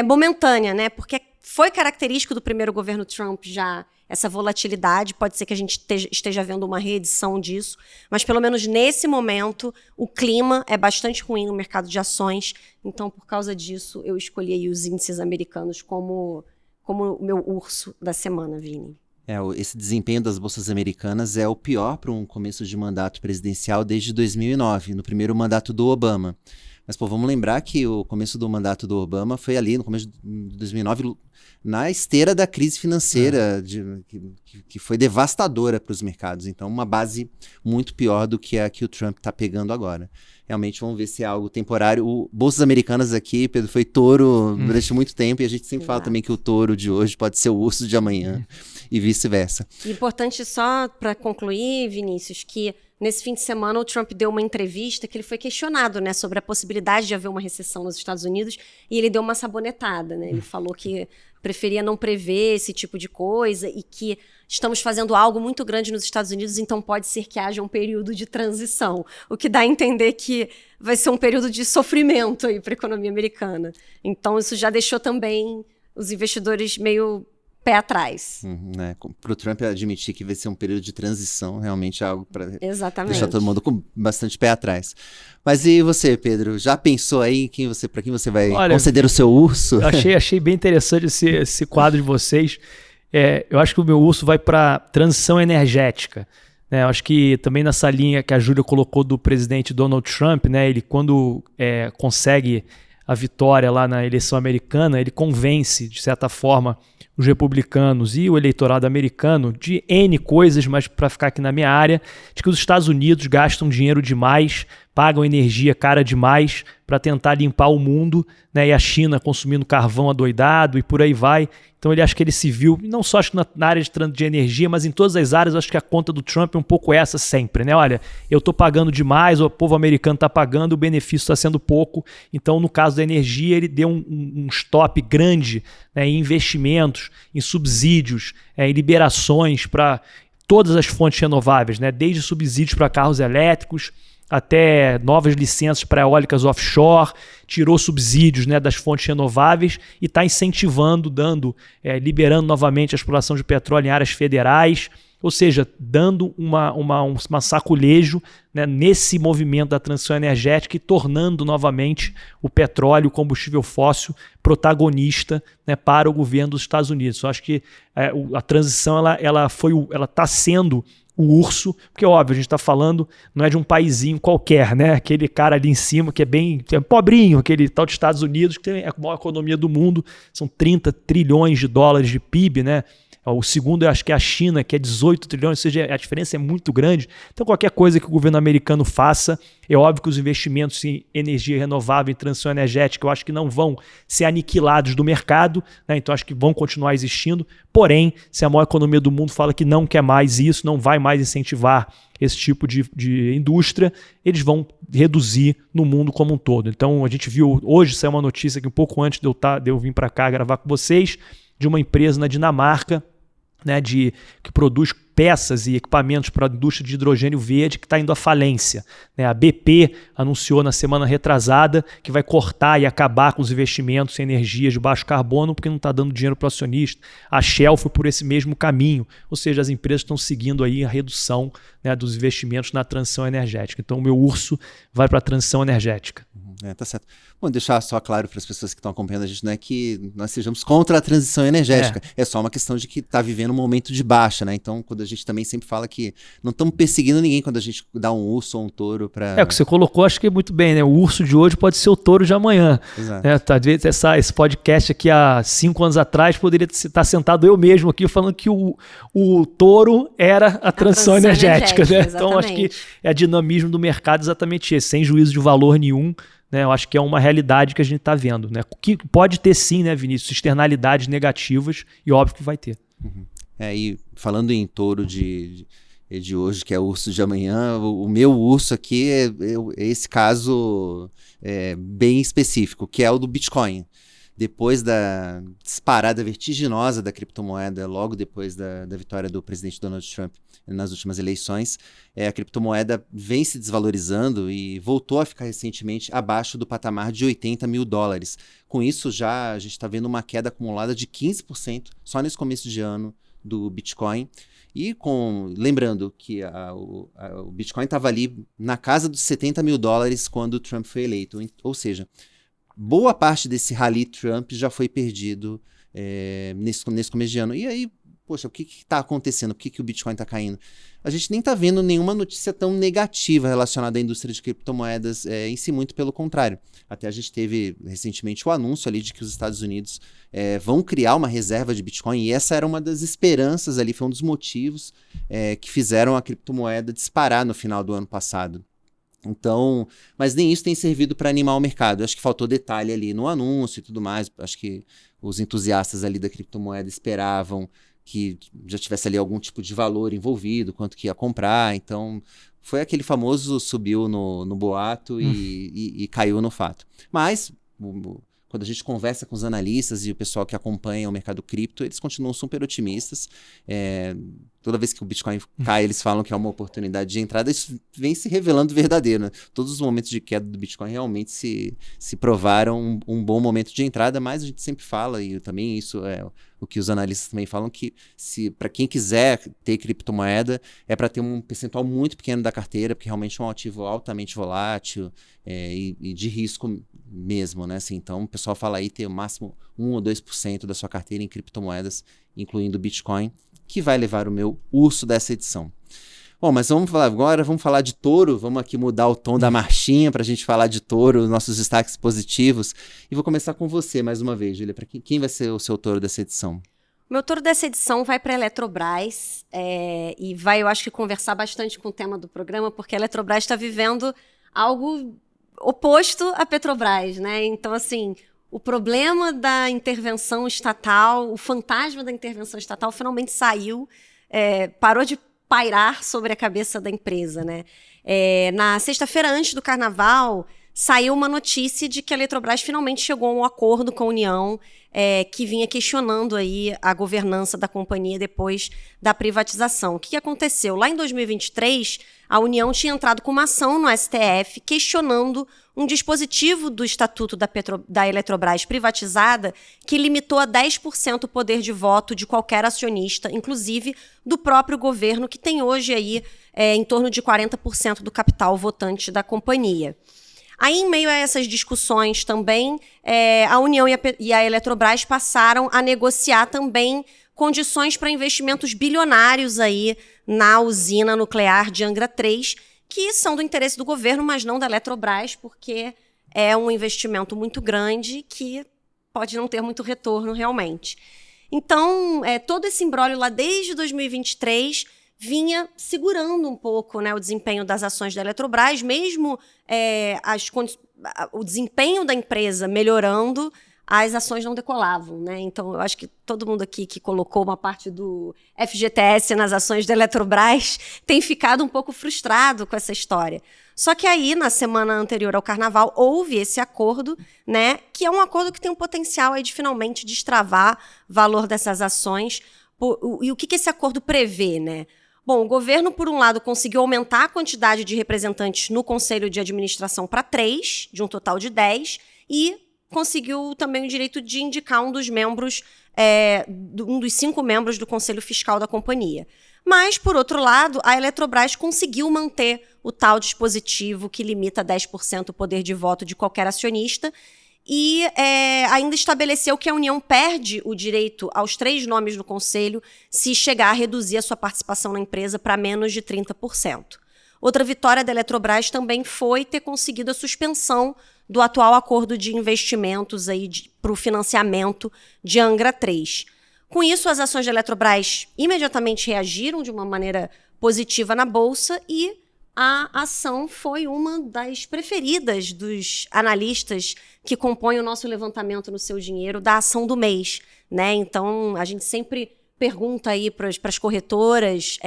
momentânea, né? Porque foi característico do primeiro governo Trump já essa volatilidade. Pode ser que a gente esteja vendo uma reedição disso, mas pelo menos nesse momento o clima é bastante ruim no mercado de ações. Então, por causa disso, eu escolhi aí os índices americanos como o meu urso da semana, Vini. Esse desempenho das bolsas americanas é o pior para um começo de mandato presidencial desde 2009, no primeiro mandato do Obama. Mas, vamos lembrar que o começo do mandato do Obama foi ali, no começo de 2009, na esteira da crise financeira, que foi devastadora para os mercados. Então, uma base muito pior do que a que o Trump está pegando agora. Realmente, vamos ver se é algo temporário. Bolsas americanas aqui, Pedro, foi touro durante muito tempo, e a gente sempre fala também que o touro de hoje pode ser o urso de amanhã, e vice-versa. Importante só para concluir, Vinícius, que nesse fim de semana o Trump deu uma entrevista que ele foi questionado, né, sobre a possibilidade de haver uma recessão nos Estados Unidos, e ele deu uma sabonetada, né? Ele falou que preferia não prever esse tipo de coisa e que estamos fazendo algo muito grande nos Estados Unidos, então pode ser que haja um período de transição, o que dá a entender que vai ser um período de sofrimento aí para a economia americana. Então isso já deixou também os investidores meio pé atrás. Para o Trump admitir que vai ser um período de transição, realmente é algo para deixar todo mundo com bastante pé atrás. Mas e você, Pedro? Já pensou aí para quem você vai conceder o seu urso? Achei bem interessante esse quadro de vocês. Eu acho que o meu urso vai para transição energética. Eu acho que também nessa linha que a Júlia colocou do presidente Donald Trump, né, ele quando consegue a vitória lá na eleição americana, ele convence, de certa forma, os republicanos e o eleitorado americano de N coisas, mas para ficar aqui na minha área, de que os Estados Unidos gastam dinheiro demais, pagam energia cara demais para tentar limpar o mundo, né? E a China consumindo carvão adoidado e por aí vai. Então ele acha que ele se viu, não só acho que na área de energia, mas em todas as áreas, acho que a conta do Trump é um pouco essa sempre, né? Olha, eu estou pagando demais, o povo americano está pagando, o benefício está sendo pouco. Então, no caso da energia, ele deu um stop grande, né, em investimentos, em subsídios, em liberações para todas as fontes renováveis, né? Desde subsídios para carros elétricos, até novas licenças para eólicas offshore, tirou subsídios, né, das fontes renováveis e está incentivando, liberando novamente a exploração de petróleo em áreas federais, ou seja, dando um saculejo, né, nesse movimento da transição energética e tornando novamente o petróleo, o combustível fóssil, protagonista, né, para o governo dos Estados Unidos. Eu acho que a transição ela está sendo o urso, porque óbvio, a gente está falando, não é de um paizinho qualquer, né? Aquele cara ali em cima que é pobrinho, aquele tal de Estados Unidos, que tem a maior economia do mundo, são 30 trilhões de dólares de PIB, né? O segundo, eu acho que é a China, que é 18 trilhões, ou seja, a diferença é muito grande. Então, qualquer coisa que o governo americano faça, é óbvio que os investimentos em energia renovável e transição energética, eu acho que não vão ser aniquilados do mercado, né? Então, acho que vão continuar existindo. Porém, se a maior economia do mundo fala que não quer mais isso, não vai mais incentivar esse tipo de indústria, eles vão reduzir no mundo como um todo. Então, a gente viu, hoje saiu uma notícia que um pouco antes de eu vir para cá gravar com vocês, de uma empresa na Dinamarca, né, que produz peças e equipamentos para a indústria de hidrogênio verde, que está indo à falência, né? A BP anunciou na semana retrasada que vai cortar e acabar com os investimentos em energias de baixo carbono porque não está dando dinheiro para o acionista. A Shell foi por esse mesmo caminho, ou seja, as empresas estão seguindo aí a redução, né, dos investimentos na transição energética. Então o meu urso vai para a transição energética. Tá certo. Bom, deixar só claro para as pessoas que estão acompanhando a gente, não é que nós sejamos contra a transição energética, é só uma questão de que está vivendo um momento de baixa, né? Então, quando a gente também sempre fala que não estamos perseguindo ninguém quando a gente dá um urso ou um touro para... O que você colocou, acho que é muito bem, né? O urso de hoje pode ser o touro de amanhã. Exato. Às vezes esse podcast aqui há 5 anos atrás poderia estar sentado eu mesmo aqui falando que o touro era a transição energética, né? Então, acho que é dinamismo do mercado exatamente esse, sem juízo de valor nenhum. Né, eu acho que é uma realidade que a gente está vendo, né? Que pode ter sim, né, Vinícius, externalidades negativas, e óbvio que vai ter. E falando em touro de hoje, que é o urso de amanhã, o meu urso aqui é esse caso bem específico, que é o do Bitcoin. Depois da disparada vertiginosa da criptomoeda, logo depois da vitória do presidente Donald Trump nas últimas eleições, a criptomoeda vem se desvalorizando e voltou a ficar recentemente abaixo do patamar de $80 mil. Com isso, já a gente está vendo uma queda acumulada de 15% só nesse começo de ano do Bitcoin. E lembrando que o Bitcoin estava ali na casa dos $70 mil quando o Trump foi eleito. Ou seja, boa parte desse rally Trump já foi perdido nesse começo de ano. E aí, poxa, o que está acontecendo? Por que o Bitcoin está caindo? A gente nem está vendo nenhuma notícia tão negativa relacionada à indústria de criptomoedas em si, muito pelo contrário. Até a gente teve recentemente o anúncio ali de que os Estados Unidos vão criar uma reserva de Bitcoin, e essa era uma das esperanças ali, foi um dos motivos que fizeram a criptomoeda disparar no final do ano passado. Então, mas nem isso tem servido para animar o mercado. Eu acho que faltou detalhe ali no anúncio e tudo mais. Acho que os entusiastas ali da criptomoeda esperavam que já tivesse ali algum tipo de valor envolvido, quanto que ia comprar. Então, foi aquele famoso subiu no boato e caiu no fato. Mas, quando a gente conversa com os analistas e o pessoal que acompanha o mercado cripto, eles continuam super otimistas. Toda vez que o Bitcoin cai, eles falam que é uma oportunidade de entrada. Isso vem se revelando verdadeiro, né? Todos os momentos de queda do Bitcoin realmente se provaram um bom momento de entrada, mas a gente sempre fala, e também isso é o que os analistas também falam, que para quem quiser ter criptomoeda, é para ter um percentual muito pequeno da carteira, porque realmente é um ativo altamente volátil e de risco mesmo, né? Assim, então, o pessoal fala aí ter o máximo 1 ou 2% da sua carteira em criptomoedas, incluindo Bitcoin, que vai levar o meu urso dessa edição. Bom, mas vamos falar de touro, vamos aqui mudar o tom da marchinha para a gente falar de touro, nossos destaques positivos. E vou começar com você mais uma vez, Júlia. Quem vai ser o seu touro dessa edição? Meu touro dessa edição vai para a Eletrobras e vai, eu acho que, conversar bastante com o tema do programa, porque a Eletrobras está vivendo algo oposto à Petrobras, né? Então, assim, o problema da intervenção estatal, o fantasma da intervenção estatal finalmente saiu, parou de pairar sobre a cabeça da empresa, né? Na sexta-feira, antes do Carnaval, saiu uma notícia de que a Eletrobras finalmente chegou a um acordo com a União, que vinha questionando aí a governança da companhia depois da privatização. O que aconteceu? Lá em 2023, a União tinha entrado com uma ação no STF questionando um dispositivo do Estatuto da Eletrobras privatizada que limitou a 10% o poder de voto de qualquer acionista, inclusive do próprio governo, que tem hoje aí em torno de 40% do capital votante da companhia. Aí, em meio a essas discussões também, a União e a Eletrobras passaram a negociar também condições para investimentos bilionários aí na usina nuclear de Angra 3, que são do interesse do governo, mas não da Eletrobras, porque é um investimento muito grande que pode não ter muito retorno realmente. Então, todo esse imbróglio lá desde 2023 vinha segurando um pouco, né, o desempenho das ações da Eletrobras, mesmo o desempenho da empresa melhorando, as ações não decolavam, né? Então, eu acho que todo mundo aqui que colocou uma parte do FGTS nas ações da Eletrobras tem ficado um pouco frustrado com essa história. Só que aí, na semana anterior ao Carnaval, houve esse acordo, né? Que é um acordo que tem um potencial aí de finalmente destravar o valor dessas ações. E o que esse acordo prevê, né? Bom, o governo, por um lado, conseguiu aumentar a quantidade de representantes no Conselho de Administração para 3, de um total de 10, e conseguiu também o direito de indicar um dos membros, um dos 5 membros do Conselho Fiscal da companhia. Mas, por outro lado, a Eletrobras conseguiu manter o tal dispositivo que limita 10% o poder de voto de qualquer acionista e ainda estabeleceu que a União perde o direito aos 3 nomes no Conselho se chegar a reduzir a sua participação na empresa para menos de 30%. Outra vitória da Eletrobras também foi ter conseguido a suspensão do atual acordo de investimentos para o financiamento de Angra 3. Com isso, as ações da Eletrobras imediatamente reagiram de uma maneira positiva na Bolsa e a ação foi uma das preferidas dos analistas que compõem o nosso levantamento no Seu Dinheiro da ação do mês, né? Então, a gente sempre pergunta aí para as corretoras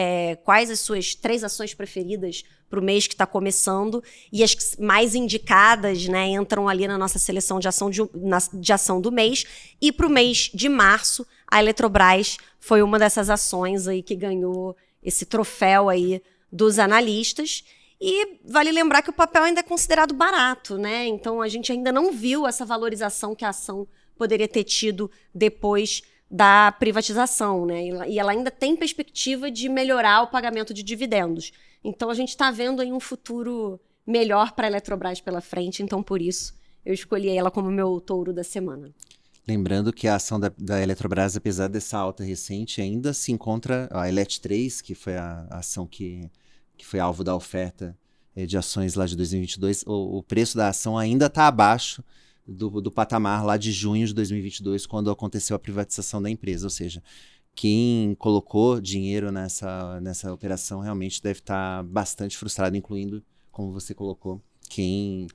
quais as suas 3 ações preferidas para o mês que está começando, e as mais indicadas, né, entram ali na nossa seleção de ação do mês. E para o mês de março, a Eletrobras foi uma dessas ações aí que ganhou esse troféu aí dos analistas. E vale lembrar que o papel ainda é considerado barato, né? Então a gente ainda não viu essa valorização que a ação poderia ter tido depois da privatização, né? E ela ainda tem perspectiva de melhorar o pagamento de dividendos. Então a gente está vendo aí um futuro melhor para a Eletrobras pela frente, então por isso eu escolhi ela como meu touro da semana. Lembrando que a ação da Eletrobras, apesar dessa alta recente, ainda se encontra, a ELET3, que foi a ação que foi alvo da oferta de ações lá de 2022, o preço da ação ainda está abaixo do patamar lá de junho de 2022, quando aconteceu a privatização da empresa. Ou seja, quem colocou dinheiro nessa operação realmente deve estar bastante frustrado, incluindo, como você colocou,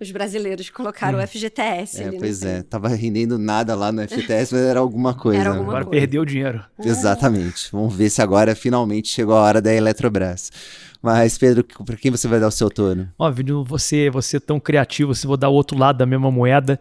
os brasileiros colocaram o FGTS ali. Pois tava rendendo nada lá no FGTS, mas era alguma coisa. Agora perdeu o dinheiro. Exatamente. Vamos ver se agora finalmente chegou a hora da Eletrobras. Mas, Pedro, para quem você vai dar o seu touro? Vini, você é tão criativo, você vou dar o outro lado da mesma moeda.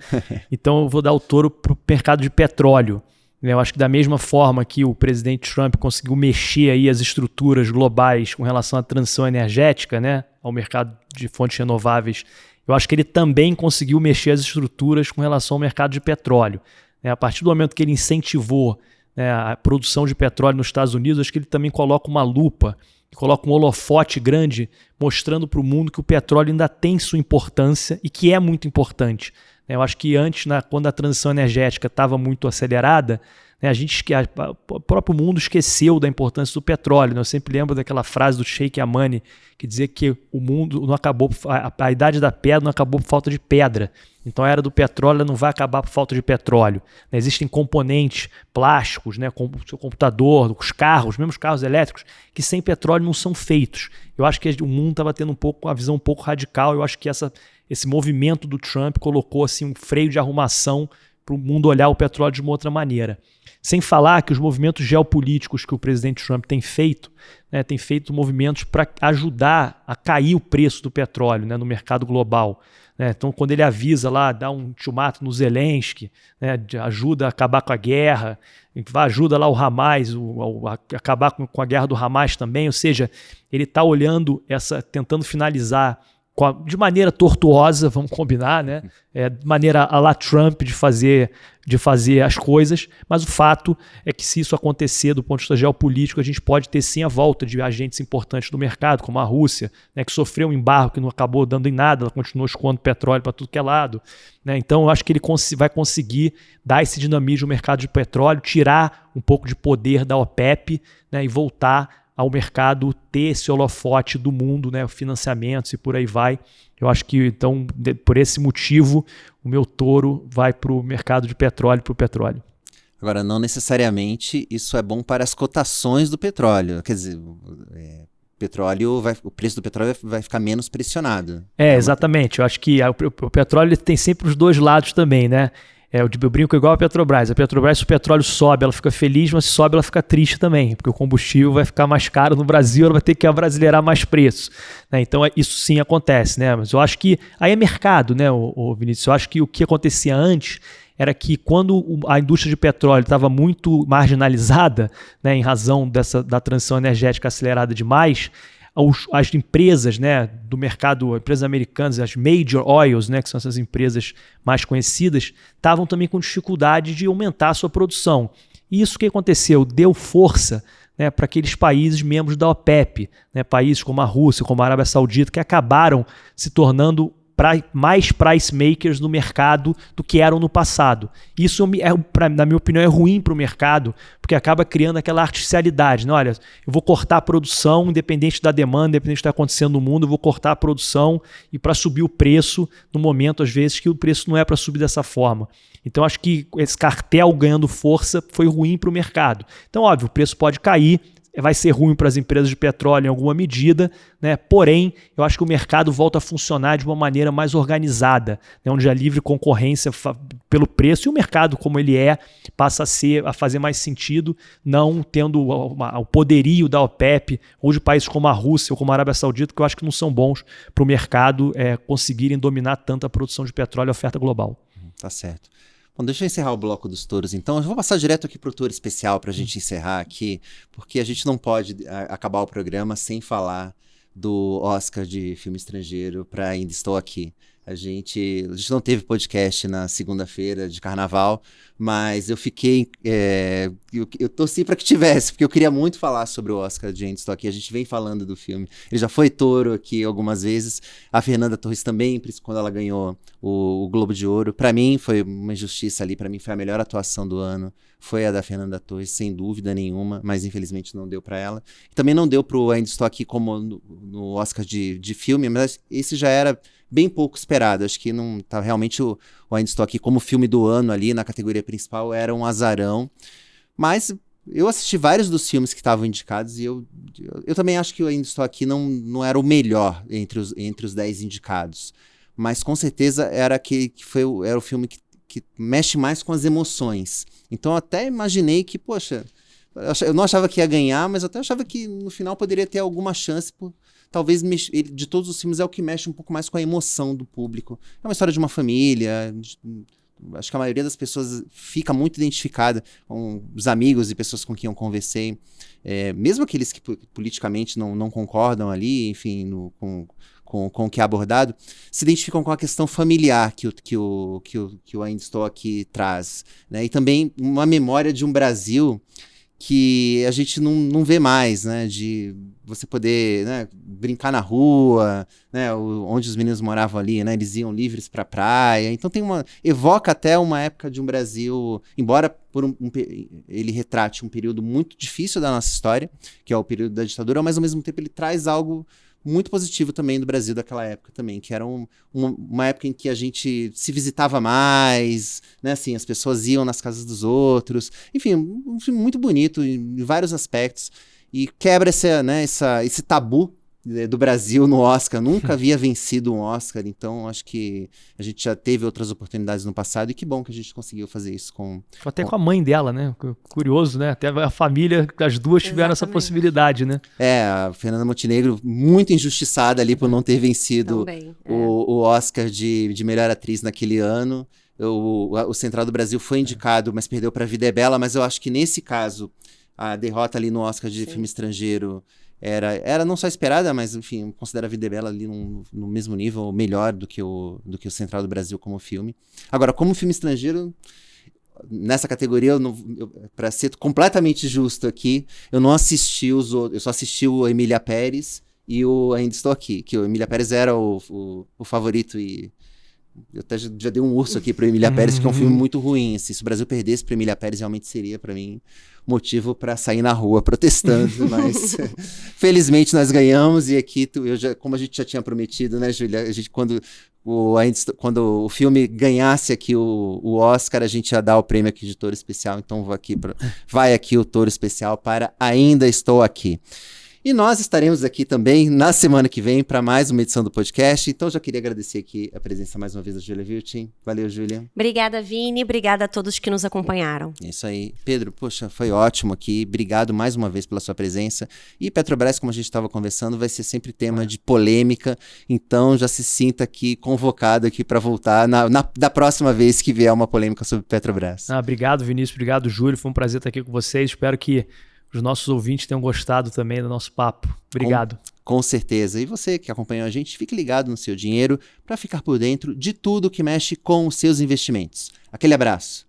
Então eu vou dar o touro para o mercado de petróleo. Eu acho que da mesma forma que o presidente Trump conseguiu mexer aí as estruturas globais com relação à transição energética, né, ao mercado de fontes renováveis, eu acho que ele também conseguiu mexer as estruturas com relação ao mercado de petróleo. A partir do momento que ele incentivou, né, a produção de petróleo nos Estados Unidos, acho que ele também coloca uma lupa, coloca um holofote grande mostrando para o mundo que o petróleo ainda tem sua importância e que é muito importante. Eu acho que antes, quando a transição energética estava muito acelerada, né, o próprio mundo esqueceu da importância do petróleo. Né? Eu sempre lembro daquela frase do Sheikh Yamani, que dizia que o mundo não acabou, a idade da pedra não acabou por falta de pedra. Então a era do petróleo não vai acabar por falta de petróleo. Né? Existem componentes plásticos, né, como o seu computador, os carros, mesmo os carros elétricos, que sem petróleo não são feitos. Eu acho que o mundo estava tendo uma visão um pouco radical. Eu acho que esse movimento do Trump colocou assim, um freio de arrumação para o mundo olhar o petróleo de uma outra maneira. Sem falar que os movimentos geopolíticos que o presidente Trump tem feito, né, tem feito movimentos para ajudar a cair o preço do petróleo, né, no mercado global. Né? Então, quando ele avisa lá, dá um ultimato no Zelensky, né, ajuda a acabar com a guerra, ajuda lá o Hamas, acabar com a guerra do Hamas também, ou seja, ele está olhando tentando finalizar de maneira tortuosa, vamos combinar, né? De maneira à la Trump de fazer as coisas, mas o fato é que se isso acontecer do ponto de vista geopolítico, a gente pode ter sim a volta de agentes importantes do mercado, como a Rússia, né, que sofreu um embargo que não acabou dando em nada, ela continuou escoando petróleo para tudo que é lado. Né? Então eu acho que ele vai conseguir dar esse dinamismo no mercado de petróleo, tirar um pouco de poder da OPEP, né, e voltar ao mercado ter esse holofote do mundo, né, financiamentos e por aí vai. Eu acho que, então, por esse motivo, o meu touro vai para o mercado de petróleo, para o petróleo. Agora, não necessariamente isso é bom para as cotações do petróleo. Quer dizer, o preço do petróleo vai ficar menos pressionado. Exatamente. Eu acho que o petróleo tem sempre os dois lados também, né? Eu brinco igual a Petrobras. A Petrobras, se o petróleo sobe, ela fica feliz, mas se sobe, ela fica triste também, porque o combustível vai ficar mais caro no Brasil, ela vai ter que abrasileirar mais preço. Né? Então, isso sim acontece. Né? Mas eu acho que aí é mercado, né, Vinícius? Eu acho que o que acontecia antes era que quando a indústria de petróleo estava muito marginalizada, né, em razão da transição energética acelerada demais, as empresas, né, do mercado, empresas americanas, as major oils, né, que são essas empresas mais conhecidas, estavam também com dificuldade de aumentar a sua produção. E isso que aconteceu, deu força, né, para aqueles países membros da OPEP, né, países como a Rússia, como a Arábia Saudita, que acabaram se tornando mais price makers no mercado do que eram no passado. Isso, na minha opinião, é ruim para o mercado, porque acaba criando aquela artificialidade. Né? Olha, eu vou cortar a produção, independente da demanda, independente do que está acontecendo no mundo, eu vou cortar a produção e para subir o preço no momento, às vezes, que o preço não é para subir dessa forma. Então, acho que esse cartel ganhando força foi ruim para o mercado. Então, óbvio, o preço pode cair, vai ser ruim para as empresas de petróleo em alguma medida, né? Porém, eu acho que o mercado volta a funcionar de uma maneira mais organizada, né? Onde a livre concorrência pelo preço e o mercado como ele passa a fazer mais sentido, não tendo o poderio da OPEP ou de países como a Rússia ou como a Arábia Saudita, que eu acho que não são bons para o mercado conseguirem dominar tanto a produção de petróleo e a oferta global. Tá certo. Bom, deixa eu encerrar o bloco dos touros, então. Eu vou passar direto aqui para o touro especial para a gente encerrar aqui, porque a gente não pode acabar o programa sem falar do Oscar de filme estrangeiro para Ainda Estou Aqui. A gente não teve podcast na segunda-feira de carnaval, mas eu fiquei... eu torci para que tivesse, porque eu queria muito falar sobre o Oscar de Ainda Estou Aqui. A gente vem falando do filme. Ele já foi touro aqui algumas vezes. A Fernanda Torres também, quando ela ganhou o Globo de Ouro. Para mim, foi uma injustiça ali. Para mim, foi a melhor atuação do ano. Foi a da Fernanda Torres, sem dúvida nenhuma, mas infelizmente não deu para ela. Também não deu pro Ainda Estou Aqui como no Oscar de filme, mas esse já era bem pouco esperado. Acho que não tá realmente o Ainda Estou Aqui como filme do ano ali na categoria principal era um azarão. Mas eu assisti vários dos filmes que estavam indicados e eu também acho que o Ainda Estou Aqui não era o melhor entre os 10 indicados. Mas com certeza era o filme que mexe mais com as emoções. Então eu até imaginei que, poxa, eu não achava que ia ganhar, mas eu até achava que no final poderia ter alguma chance talvez de todos os filmes é o que mexe um pouco mais com a emoção do público. É uma história de uma família, acho que a maioria das pessoas fica muito identificada com os amigos e pessoas com quem eu conversei, mesmo aqueles que politicamente não concordam ali, enfim, com o que é abordado, se identificam com a questão familiar que o Ainda Estou Aqui traz, né? E também uma memória de um Brasil que a gente não vê mais, né? De você poder, né, brincar na rua, né, onde os meninos moravam ali, né? Eles iam livres para a praia. Então evoca até uma época de um Brasil, embora ele retrate um período muito difícil da nossa história, que é o período da ditadura, mas ao mesmo tempo ele traz algo muito positivo também do Brasil daquela época também, que era uma época em que a gente se visitava mais, né, assim, as pessoas iam nas casas dos outros, enfim, um filme muito bonito em vários aspectos, e quebra esse tabu do Brasil no Oscar. Nunca havia vencido um Oscar, então acho que a gente já teve outras oportunidades no passado, e que bom que a gente conseguiu fazer isso com a mãe dela, né? Curioso, né? Até a família, as duas tiveram essa possibilidade, né? A Fernanda Montenegro, muito injustiçada ali por não ter vencido o Oscar de melhor atriz naquele ano. O Central do Brasil foi indicado, mas perdeu para Vida é Bela, mas eu acho que nesse caso, a derrota ali no Oscar de filme estrangeiro era não só esperada, mas, enfim, considero a Vida é Bela ali no mesmo nível, melhor do que o Central do Brasil como filme. Agora, como filme estrangeiro, nessa categoria, para ser completamente justo aqui, eu não assisti os outros, eu só assisti o Emília Pérez e o Ainda Estou Aqui, que o Emília Pérez era o favorito, e eu até já dei um urso aqui pro Emília Pérez, porque é um filme muito ruim, assim. Se o Brasil perdesse pro Emília Pérez, realmente seria, para mim, motivo para sair na rua protestando, mas felizmente nós ganhamos, e aqui, como a gente já tinha prometido, né, Júlia, a gente, quando o filme ganhasse aqui o Oscar, a gente ia dar o prêmio aqui de Touro Especial, então vai aqui o Touro Especial para Ainda Estou Aqui. E nós estaremos aqui também na semana que vem para mais uma edição do podcast. Então, já queria agradecer aqui a presença mais uma vez da Júlia Viltin. Valeu, Júlia. Obrigada, Vini. Obrigada a todos que nos acompanharam. É isso aí. Pedro, poxa, foi ótimo aqui. Obrigado mais uma vez pela sua presença. E Petrobras, como a gente estava conversando, vai ser sempre tema de polêmica. Então, já se sinta aqui convocado aqui para voltar da próxima vez que vier uma polêmica sobre Petrobras. Obrigado, Vinícius. Obrigado, Júlio. Foi um prazer estar aqui com vocês. Espero que os nossos ouvintes tenham gostado também do nosso papo. Obrigado. Com certeza. E você que acompanhou a gente, fique ligado no seu dinheiro para ficar por dentro de tudo que mexe com os seus investimentos. Aquele abraço.